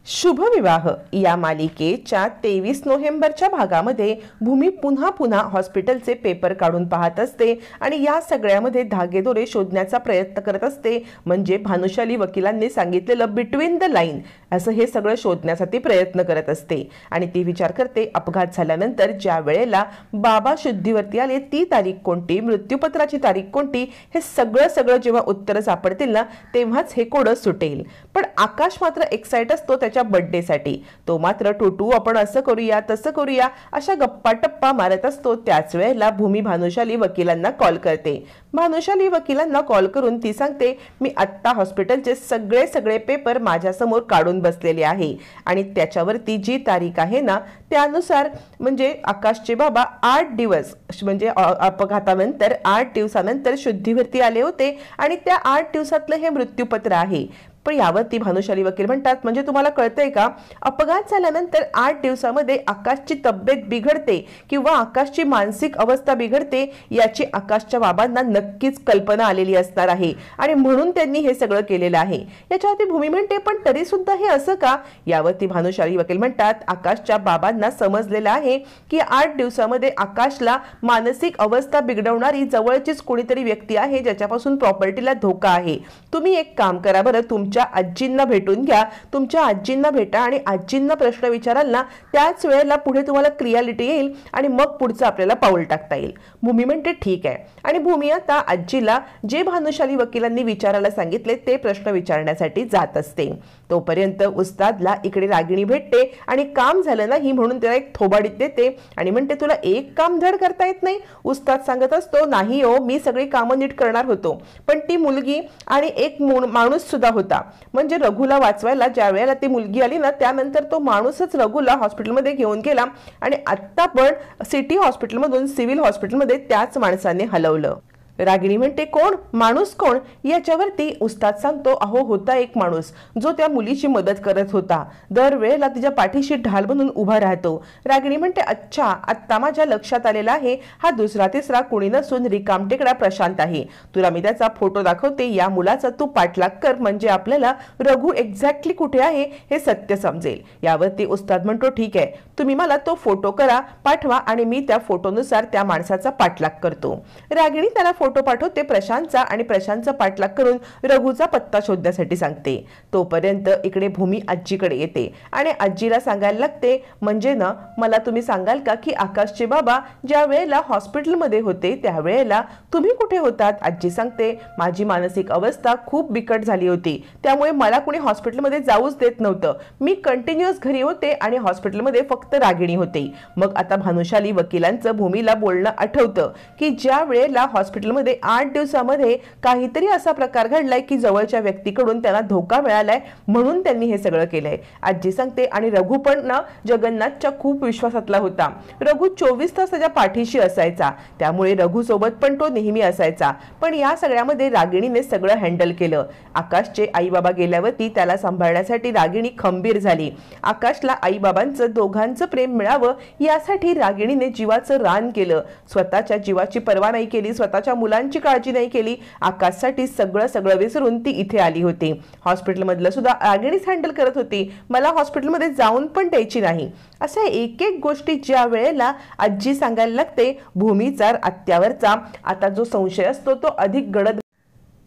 शुभविवाह या मालिकेच्या 23 नोव्हेंबरच्या भागामध्ये भूमी पुन्हा पुन्हा हॉस्पिटलचे पेपर काढून पाहत असते आणि या सगळ्यामध्ये धागेदोरे शोधण्याचा प्रयत्न करत असते। म्हणजे भानुशाली वकिलांनी सांगितलेलं बिटवीन द लाईन असं हे सगळं शोधण्यासाठी प्रयत्न करत असते आणि ती विचार करते अपघात झाल्यानंतर ज्या वेळेला बाबा शुद्धीवरती आले ती तारीख कोणती, मृत्यूपत्राची तारीख कोणती, हे सगळं जेव्हा उत्तर सापडतील ना तेव्हाच हे कोड सुटेल। पण आकाश मात्र एक्साइट असतो त्याच्या बर्थडे साठी। तो मात्र टूटू आपण असं करूया तसं करूया अशा गप्पा टप्पा मारत असतो। त्याच वेळेला भूमी भानुशाली वकिलांना कॉल करते। भानुशाली वकिलांना कॉल करून ती सांगते मी आत्ता हॉस्पिटलचे सगळे पेपर माझ्या समोर काढून बसलेले आहे आणि त्याच्यावरती जी तारीख आहे ना त्यानुसार म्हणजे आकाशचे बाबा 8 दिवस म्हणजे अपघातानंतर 8 दिवसानंतर शुद्धीवरती आले होते आणि त्या 8 दिवसातलं हे मृत्यूपत्र आहे। पण यावरती भानुशाली वकील म्हणतात म्हणजे तुम्हाला कळतंय का अपघात झाल्यानंतर 8 दिवसामध्ये आकाशची तब्येत बिघडते किंवा आकाशची मानसिक अवस्था बिघडते याची आकाशच्या बाबांना नक्कीच कल्पना आलेली असणार आहे आणि म्हणून त्यांनी हे सगळं केलेलं आहे। याच्यावरती भूमी म्हणते पण तरी सुद्धा हे असं का? यावरती भानुशाली वकील म्हणतात आकाशच्या बाबांना समजलेलं आहे की 8 दिवसामध्ये आकाशला मानसिक अवस्था बिघडवणारी जवळचीच कोणीतरी व्यक्ती आहे ज्याच्यापासून प्रॉपर्टीला धोका आहे। तुम्ही एक काम करा बरं, तुमच्या आजींना भेटून घ्या, तुमच्या आजींना भेटा आणि आजींना प्रश्न विचाराल ना त्याच वेळेला पुढे तुम्हाला क्लिअरिटी येईल आणि मग पुढचं आपल्याला पाऊल टाकता येईल। भूमी म्हणते ठीक आहे आणि भूमी आता आजीला जे भानुशाली वकिलांनी विचारायला सांगितले ते प्रश्न विचारण्यासाठी जात असते। तोपर्यंत उस्तादला इकडे रागिणी भेटते आणि काम झालं नाही म्हणून त्याला एक थोबाडीत देते आणि म्हणते तुला एक काम धड करता येत नाही? उस्ताद सांगत असतो नाही हो मी सगळी कामं नीट करणार होतो पण ती मुलगी आणि एक माणूस सुद्धा होता म्हणजे रघुला वाचवायला ज्या वेळेला ती मुलगी आली ना त्यानंतर तो माणूसच रघुला हॉस्पिटलमध्ये घेऊन गेला आणि आता पण सिटी हॉस्पिटलमधून सिव्हिल हॉस्पिटलमध्ये त्याच माणसाने हलवलं। रागिणी म्हणते कोण माणूस कोण? याच्यावरती उस्ताद सांगतो अहो होता एक माणूस जो त्या मुलीची मदत करत होता, दरवेळेला तिच्या पाठीशी ढाल बनून उभा राहतो। रागिणी म्हणते अच्छा आत्ता माझ्या लक्षात आलेला आहे हा दुसरा तिसरा कोणी नसून रिकामटेकडा प्रशांत आहे। तुला मी त्याचा फोटो दाखवते, या मुलाचा तू पाठलाग कर म्हणजे आपल्याला रघु एक्झॅक्टली कुठे आहे हे सत्य समजेल। यावरती उस्ताद म्हणतो ठीक आहे तुम्ही मला तो फोटो करा पाठवा आणि मी त्या फोटोनुसार त्या माणसाचा पाठलाग करतो। रागिणी त्याला फोटो पाठवते प्रशांतचा आणि प्रशांतचा पाठलाग करून रघुचा पत्ता शोधण्यासाठी सांगते। तोपर्यंत इकडे भूमी आजीकडे येते आणि आजीला सांगायला लागते म्हणजे ना मला तुम्ही सांगाल का की आकाशचे बाबा ज्या वेळेला हॉस्पिटलमध्ये होते त्यावेळेला तुम्ही कुठे होतात? आजी सांगते माझी मानसिक अवस्था खूप बिकट झाली होती त्यामुळे मला कोणी हॉस्पिटलमध्ये जाऊच देत नव्हतं, मी कंटिन्युअस घरी होते आणि हॉस्पिटलमध्ये फक्त रागिणी होते। मग आता भानुशाली वकिलांचं भूमीला बोलणं आठवतं की ज्या वेळेला हॉस्पिटल 8 दिवसामध्ये काहीतरी असा प्रकार घडलाय की जवळच्या व्यक्तीकडून त्यांना धोका मिळालाय म्हणून त्यांनी हे सगळं केलंय। आजी सांगते आणि रघु पण ना जगन्नाथच्या खूप विश्वासातला होता, रघु 24 तास त्याच्या पाठीशी असायचा त्यामुळे रघु सोबत पण तो नेहमी असायचा। पण या सगळ्यामध्ये रागिणीने सगळं हँडल केलं। आकाशचे आई बाबा गेल्यावरती त्याला सांभाळण्यासाठी रागिणी खंबीर झाली। आकाशला आई बाबांचं दोघांचं प्रेम मिळावं यासाठी रागिणीने जीवाचं रान केलं, स्वतःच्या जीवाची पर्वा नाही केली, स्वतःच्या मुलांची काळजी नाही केली, आकाशसाठी सगळं विसरून ती इथे आली होती। हॉस्पिटलमधलं सुद्धा रागिणीच हँडल करत होती, मला हॉस्पिटलमध्ये जाऊन पण द्यायची नाही। अशा एक गोष्टी ज्या वेळेला आजी सांगायला लागते भूमीचा आत्यावरचा आता जो संशय असतो तो अधिक गडद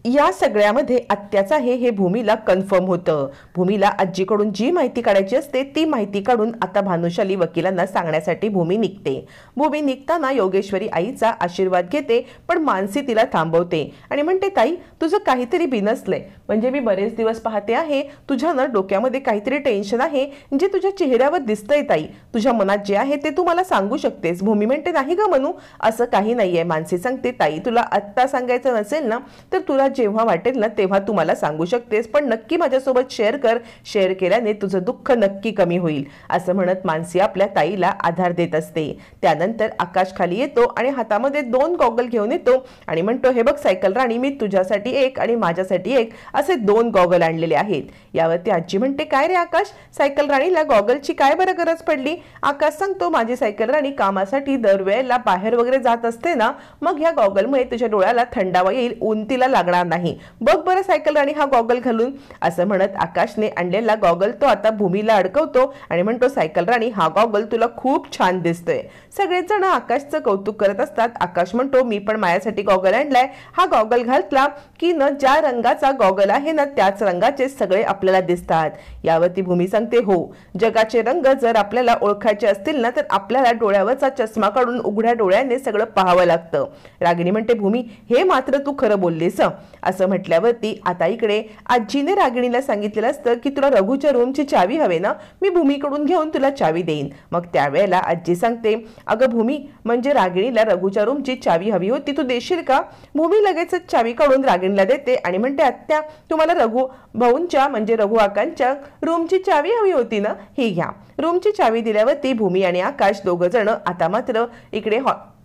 या सगळ्यामध्ये आत्याचा हे भूमीला कन्फर्म होतं। भूमीला आजीकडून जी माहिती काढायची असते ती माहिती काढून आता भानुशाली वकिलांना सांगण्यासाठी भूमी निघते। भूमी निघताना योगेश्वरी आईचा आशीर्वाद घेते पण मानसी तिला थांबवते आणि म्हणते ताई तुझं काहीतरी बिनसलंय, म्हणजे मी बरेच दिवस पाहते आहे तुझ्या ना डोक्यामध्ये काहीतरी टेन्शन आहे जे तुझ्या चेहऱ्यावर दिसतंय ताई, तुझ्या मनात जे आहे ते तू मला सांगू शकतेस। भूमी म्हणते नाही ग मनू असं काही नाहीये। मानसी सांगते ताई तुला आत्ता सांगायचं नसेल ना तर तुला जेव्हा वाटेल ना तेव्हा तू मला सांगू शकतेस पण नक्की माझ्यासोबत शेअर कर, शेअर केल्याने तुझं दुःख नक्की कमी होईल असं म्हणत मानसी आपल्या ताईला आधार देत असते। त्यानंतर आकाश खाली येतो आणि हातामध्ये 2 गॉगल घेऊन येतो आणि म्हणतो हे बघ सायकल राणी मी तुझ्यासाठी एक आणि माझ्यासाठी एक असे 2 गॉगल आणलेले आहेत. यावरती आजी म्हणते, काय रे आकाश, सायकल राणीला गॉगलची काय बरं गरज पडली? आकाश सांगतो, माझी सायकल राणी कामासाठी दरवेळेला बाहेर वगैरे जात असते ना, मग ह्या गॉगलमुळे तुझ्या डोळ्याला थंडावा येईल, ऊन तिला लागणार नाही. बघ बरं सायकल राणी हा गॉगल घालून. असं म्हणत आकाशने आणलेला गॉगल तो आता भूमीला अडकवतो आणि म्हणतो, सायकल राणी हा गॉगल तुला खूप छान दिसतोय. सगळेच जण आकाशचं कौतुक करत असतात. आकाश म्हणतो, मी पण माझ्यासाठी गॉगल आणलाय. हा गॉगल घातला की न ज्या रंगाचा गॉगल आहे ना त्याच रंगाचे सगळे आपल्याला दिसतात. यावरती भूमी सांगते, हो, जगाचे रंग जर आपल्याला ओळखायचे असतील ना तर आपल्याला डोळ्यावरचा चष्मा काढून उघड्या डोळ्याने सगळं पाहावं लागतं. रागिणी म्हणते, भूमी हे मात्र तू खरं बोललीस. असं म्हटल्यावरती आता इकडे आजीने रागिणीला सांगितलेलं असतं की तुला रघुच्या रूमची चावी हवे ना, मी भूमीकडून घेऊन तुला चावी देईन. मग त्यावेळेला आजी सांगते, अगं भूमी, म्हणजे रागिणीला रघुच्या रूमची चावी हवी होती, तू देशील का? भूमी लगेचच चावी काढून रागिणीला देते आणि म्हणते, आत्या तुम्हाला रघु भाऊंच्या म्हणजे रघु आकांच्या रूमची चावी हवी होती ना, ही घ्या. रूमची चावी दिल्यावरती भूमी आणि आकाश दोघं जण आता मात्र इकडे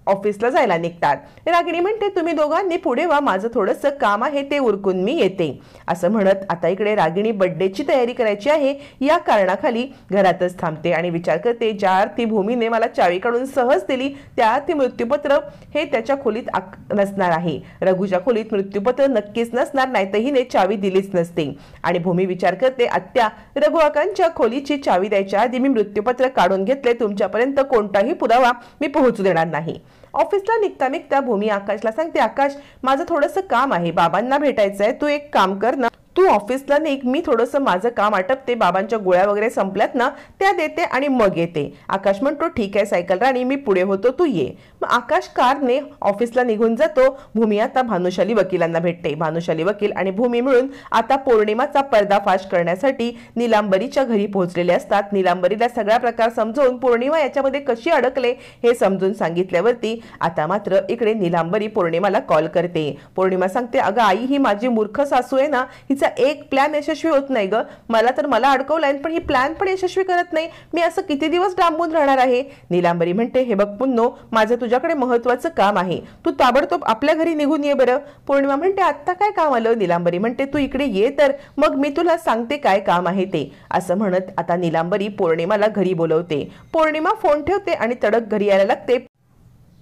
ऑफिसला जायला निघतात. रागिणी म्हणते, तुम्ही दोघांनी पुढे व्हा, माझं थोडंसं काम आहे ते उरकून मी येते. असं म्हणत आता इकडे रागिणी बर्थडेची तयारी करायची आहे या कारणाखाली घरातच थांबते आणि विचार करते, ज्या अर्थी भूमीने मला चावी काढून सहज दिली त्या अर्थी मृत्यूपत्र हे त्याच्या खोलीत नसणार आहे. रघुच्या खोलीत मृत्यूपत्र नक्कीच नसणार, नाही तर हिने चावी दिलीच नसते. आणि भूमी विचार करते, आत्या रघु आकांच्या खोलीची चावी द्यायच्या आधी मी मृत्यूपत्र काढून घेतले, तुमच्यापर्यंत कोणताही पुरावा मी पोहोचू देणार नाही. ऑफिसला निघता भूमी आकाशला सांगते, आकाश माझं थोडंसं काम आहे, बाबांना भेटायचंय, तू एक काम कर ना, तू ऑफिसला निघ, मी थोडंसं माझं काम आटपते, बाबांच्या गोळ्या वगैरे संपल्यात ना त्या देते आणि मग येते. आकाश म्हणतो, ठीक आहे सायकल राणी, मी पुढे होतो, तू ये. मग आकाश कारने ऑफिसला निघून जातो. भूमी आता भानुशाली वकिलांना भेटते. भानुशाली वकील आणि भूमी मिळून आता पौर्णिमाचा पर्दाफाश करण्यासाठी नीलांबरीच्या घरी पोहोचलेले असतात. नीलांबरीला सगळा प्रकार समजून पौर्णिमा याच्यामध्ये कशी अडकले हे समजून सांगितल्यावरती आता मात्र इकडे नीलांबरी पौर्णिमाला कॉल करते. पौर्णिमा सांगते, अगं आई, ही माझी मूर्ख सासू आहे ना, एक प्लॅन यशस्वी होत नाही ग, मला अडकवलाय पण ही प्लॅन पण यशस्वी करत नाही, मी असं किती दिवस डांबून राहणार आहे. नीलांबरी म्हणते, हे बघ पुन्नो, माझं तुझ्याकडे महत्वाचं काम आहे, तू ताबडतोब आपल्या घरी निघून ये बरं. पौर्णिमा म्हणते, आत्ता काय काम आलं? नीलांबरी म्हणते, तू इकडे ये तर मग मी तुला सांगते काय काम आहे ते. असं म्हणत आता नीलांबरी पौर्णिमाला घरी बोलवते. पौर्णिमा फोन ठेवते आणि तडक घरी यायला लागते.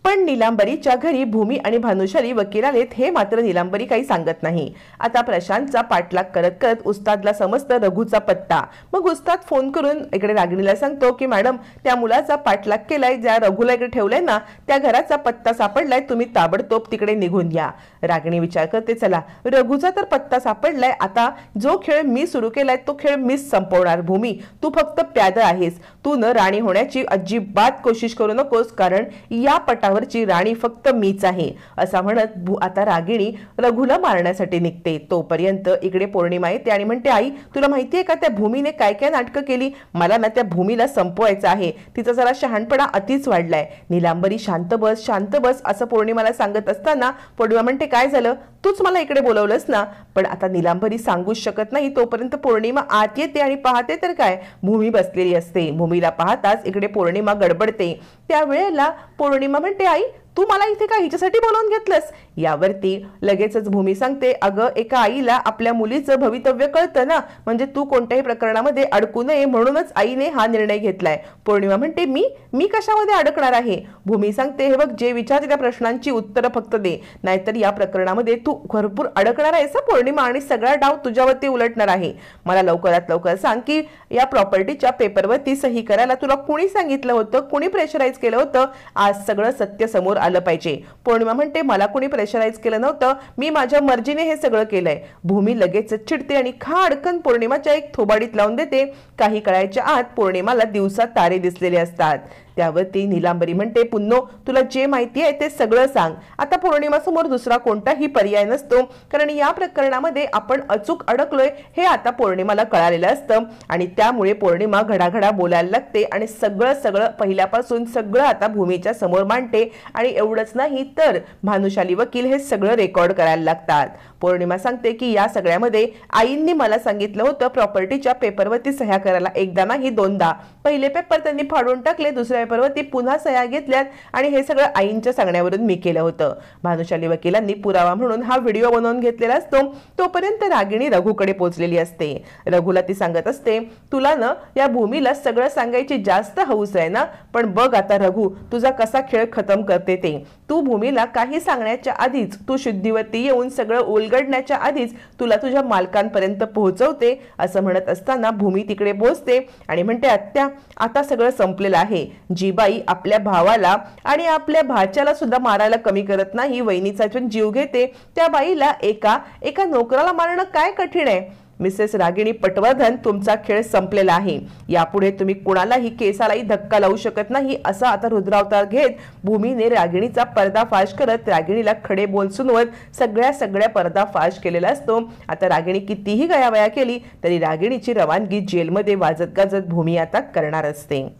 पण नीलांबरीच्या घरी भूमी आणि भानुशाली वकील आलेत हे मात्र नीलांबरी काही सांगत नाही. आता प्रशांतचा पाठलाग करत करत उस्तादला समजतं रघुचा पत्ता. मग उस्ताद फोन करून इकडे रागिणीला सांगतो की मॅडम, त्या मुलाचा पाठलाग केलाय, ज्या रघुला इकडे ठेवलाय ना त्या घराचा पत्ता सापडलाय, तुम्ही ताबडतोब तिकडे निघून या. रागिणी विचार करते, चला रघुचा तर पत्ता सापडलाय, आता जो खेळ मी सुरू केलाय तो खेळ मीच संपवणार. भूमी, तू फक्त प्यादळ आहेस, तू न राणी होण्याची अजिबात कोशिश करू नकोस, कारण या पटावरची राणी फक्त मीच आहे. असा म्हणत आता रागिणी रघुला मारण्यासाठी निघते. तोपर्यंत इकडे पौर्णिमा येते आणि म्हणते, आई तुला माहितीये का त्या भूमीने काय काय नाटकं केली, मला ना त्या भूमीला संपवायचं आहे, तिचा जरा शहाणपणा अतिच वाढलाय. नीलांबरी शांत बस शांत बस असं पौर्णिमाला सांगत असताना पौर्णिमा म्हणते, काय झालं, तूच मला इकडे बोलवलंस ना. पण आता नीलांबरी सांगूच शकत नाही. तोपर्यंत पौर्णिमा आत येते आणि पाहते तर काय, भूमी बसलेली असते. भूमीला पाहताच इकडे पौर्णिमा गडबडते. त्यावेळेला पौर्णिमा म्हणते, आई तू मला इथे का हिच्यासाठी बोलावून घेतलंस? यावरती लगेचच भूमी सांगते, अगं एका आईला आपल्या मुलीचं भवितव्य कळतं ना, म्हणजे तू कोणत्याही प्रकरणामध्ये अडकू नये म्हणूनच आईने हा निर्णय घेतलाय. पौर्णिमा म्हणते, मी कशामध्ये अडकणार आहे? भूमी सांगते, हे बघ, जे विचारते त्या प्रश्नांची उत्तरं फक्त दे, नाहीतर या प्रकरणामध्ये तू भरपूर अडकणार आहेस पौर्णिमा, आणि सगळा डाव तुझ्यावरती उलटणार आहे. मला लवकरात लवकर सांग की या प्रॉपर्टीच्या पेपरवरती सही करायला तुला कुणी सांगितलं होतं, कुणी प्रेशराईज केलं होतं? आज सगळं सत्य समोर आलं पाहिजे. पौर्णिमा म्हणते, मला कोणी प्रेशराईज केलं नव्हतं, मी माझ्या मर्जीने हे सगळं केलंय. भूमी लगेच चिडते आणि खाडकन पौर्णिमाच्या एक थोबाडीत लावून देते. काही कळायच्या आत पौर्णिमाला दिवसात तारे दिसलेले असतात. त्यावरती नीलांबरी म्हणते, पुन्नो तुला जे माहिती आहे ते सगळं सांग. आता पौर्णिमा समोर दुसरा कोणताही पर्याय नसतो, कारण या प्रकरणामध्ये आपण अचूक अडकलोय हे आता पौर्णिमाला कळालेलं असतं आणि त्यामुळे पौर्णिमा घडाघडा बोलायला लागते आणि सगळं पहिल्यापासून सगळं आता भूमीच्या समोर मांडते. आणि एवढंच नाही तर भानुशाली वकील हे सगळं रेकॉर्ड करायला लागतात. पौर्णिमा सांगते की या सगळ्यामध्ये आईंनी मला सांगितलं होतं प्रॉपर्टीच्या पेपरवरती सह्या करायला, एकदा नाही दोनदा. पहिले पेपर त्यांनी फाडून टाकले, दुसऱ्या पेपरवरती पुन्हा सह्या घेतल्यात आणि हे सगळं आईंच्या सांगण्यावरून मी केलं होतं. भानुशाली वकिलांनी पुरावा म्हणून हा व्हिडिओ बनवून घेतलेला असतो. तोपर्यंत रागिणी रघुकडे पोहोचलेली असते. रघुला ती सांगत असते, तुला ना या भूमीला सगळं सांगायची जास्त हौस आहे ना, पण बघ आता रघु तुझा कसा खेळ खतम करते ते. तू भूमीला काही सांगण्याच्या आधीच, तू शुद्धीवरती येऊन सगळं उलगडण्याच्या आधीच तुला तुझ्या मालकांपर्यंत पोहोचवते. असं म्हणत असताना भूमी तिकडे पोहोचते आणि म्हणते, आत्या आता सगळं संपलेलं आहे. जी बाई आपल्या भावाला आणि आपल्या भाच्याला सुद्धा मारायला कमी करत नाही, वहिनीचा जीव घेते, त्या बाईला एका नोकराला मारणं काय कठीण आहे. मिसेस रागिणी पटवर्धन, तुमचा खेळ संपलेला आहे. यापुढे तुम्ही कुणालाही केसालाही धक्का लावू शकत नाही. असा आता रुद्रावतार घेत भूमीने रागिणीचा पर्दाफाश करत रागिणीला खडे बोल सुनवत सगळ्या पर्दाफाश केलेला असतो. आता रागिणी कितीही गयावया केली तरी रागिणीची रवानगी जेलमध्ये वाजत गाजत भूमी आता करणार असते.